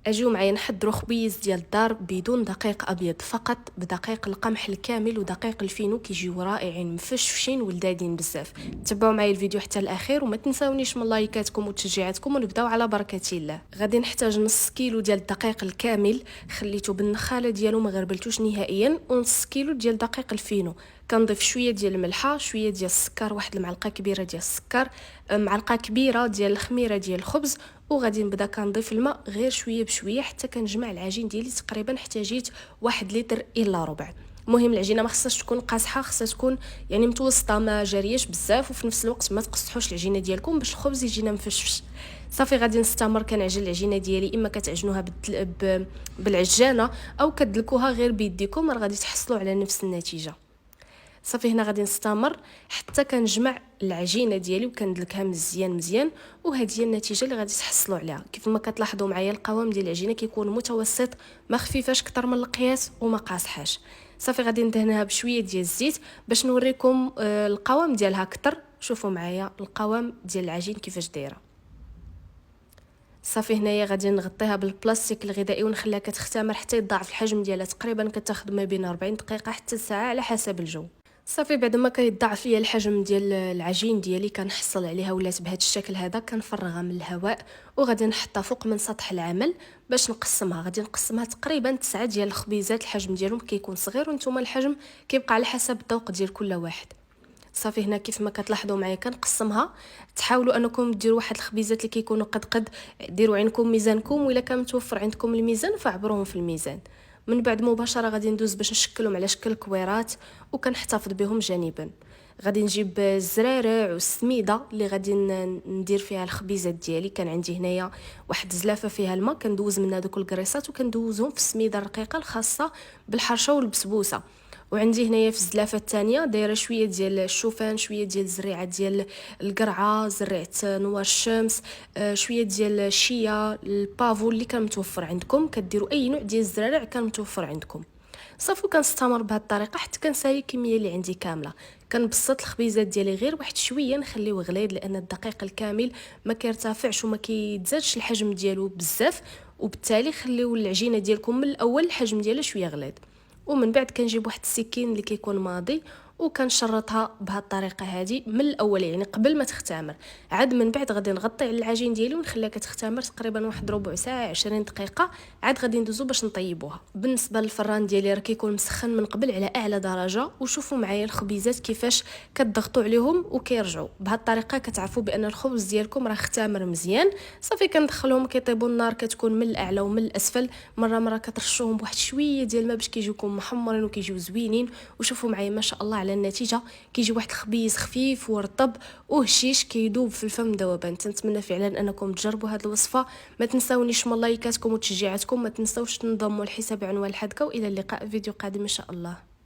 اجيو معايا نحضروا خبيز ديال الدار بدون دقيق ابيض، فقط بدقيق القمح الكامل ودقيق الفينو، كيجيو رائعين مفشفشين ولذاذين بزاف. تبعوا معايا الفيديو حتى الاخير وما تنساونيش من لايكاتكم وتشجيعاتكم، ونبداو على بركه الله. غادي نحتاج نص كيلو ديال الدقيق الكامل خليته بالنخاله ديالو ما غربلتوش نهائيا، ونص كيلو ديال دقيق الفينو. كنضيف شويه ديال الملحه، شويه ديال السكر، واحد المعلقه كبيره ديال السكر، معلقه كبيره ديال الخميره ديال الخبز، وغادي نبدا كنضيف الماء غير شويه بشويه حتى كنجمع العجين ديالي. تقريبا احتاجيت 1 لتر الا ربع. المهم العجينه ما خصهاش تكون قاصحه، خصها تكون يعني متوسطه، ما جارياش بزاف وفي نفس الوقت ما تقصحوش العجينه ديالكم باش الخبز يجينا مفشفش. صافي غادي نستمر كنعجن العجينه ديالي، اما كتعجنوها بالعجانه او كدلكوها غير بيديكم، راه غادي تحصلوا على نفس النتيجه. صافي هنا غادي نستمر حتى كنجمع العجينه ديالي وكندلكها مزيان، وهذه هي النتيجه اللي غادي تحصلوا عليها. كيف ما كتلاحظوا معايا القوام ديال العجينه كيكون متوسط، ما خفيفاش اكثر من القياس وما قاصحاش. صافي غادي ندهنها بشويه ديال الزيت باش نوريكم القوام ديالها اكثر. شوفوا معايا القوام ديال العجين كيفاش دايره. صافي هنايا غادي نغطيها بالبلاستيك الغذائي ونخليها كتختمر حتى يضاعف الحجم ديالها. تقريبا كتاخذ ما بين 40 دقيقه حتى ساعه على حسب الجو. صافي بعد ما كيضاعف ليا الحجم ديال العجين ديالي كنحصل عليها ولات بهذا الشكل هذا، كنفرغها من الهواء وغادي نحطها فوق من سطح العمل باش نقسمها. غادي نقسمها تقريبا 9 ديال الخبيزات، الحجم ديالهم كيكون صغير وانتم الحجم كيبقى على حسب الذوق ديال كل واحد. صافي هنا كيف ما كتلاحظوا معايا كنقسمها. تحاولوا انكم ديروا واحد الخبيزات اللي كيكونوا قد ديروا عندكم ميزانكم، ولا كان متوفر عندكم الميزان فعبروهم في الميزان. من بعد مباشره غادي ندوز باش نشكلهم على شكل كويرات وكنحتفظ بهم جانبا. غادي نجيب الزرارع والسميده اللي غادي ندير فيها الخبيزات ديالي. كان عندي هنايا واحد الزلافه فيها الماء، كندوز منها دوك الكريسات وكندوزهم في السميده الرقيقه الخاصه بالحرشه والبسبوسه. وعندي هنايا في الزلافه الثانيه دايره شويه ديال الشوفان، شويه ديال الزريعه ديال القرعه، زريعه نوار الشمس، شويه ديال الشيا، البافو اللي كان متوفر عندكم. كديروا اي نوع ديال الزرارع كان متوفر عندكم. صافي كنستمر بهذه الطريقه حتى كنسالي الكميه اللي عندي كامله. كنبسط الخبيزات ديالي غير واحد شويه، نخليوه غليظ لان الدقيق الكامل ما كيرتفعش وما كيتزادش الحجم ديالو بزاف، وبالتالي خليو العجينه ديالكم من الاول الحجم ديالها شويه غليظ. ومن بعد كنجيب واحد السكين اللي كيكون ماضي وكنشرطها بهذه الطريقه هذه من الاول، يعني قبل ما تختمر. عاد من بعد غادي نغطي على العجين ديالي ونخليها كتختمر تقريبا واحد ربع ساعه 20 دقيقه. عاد غادي ندوزو باش نطيبوها. بالنسبه للفران ديالي راه كيكون مسخن من قبل على اعلى درجه، وشوفوا معايا الخبيزات كيفاش كتضغطوا عليهم وكيرجعوا. بهذه الطريقه كتعرفوا بان الخبز ديالكم راه اختمر مزيان. صافي كندخلهم كيطيبوا، النار كتكون من الاعلى ومن الاسفل، مره كترشوهم بواحد شويه ديال الماء باش كيجيوكم محمرين وكيجيو زوينين. وشوفوا معايا ما شاء الله على النتيجه، كيجي واحد الخبيز خفيف ورطب وهشيش كيدوب في الفم ذوبان. نتمنى فعلا انكم تجربوا هذه الوصفه. ما تنساونيش من لايكاتكم وتشجيعاتكم، ما تنساوش تنضموا لحساب عنوان الحدقه، والى اللقاء في فيديو قادم ان شاء الله.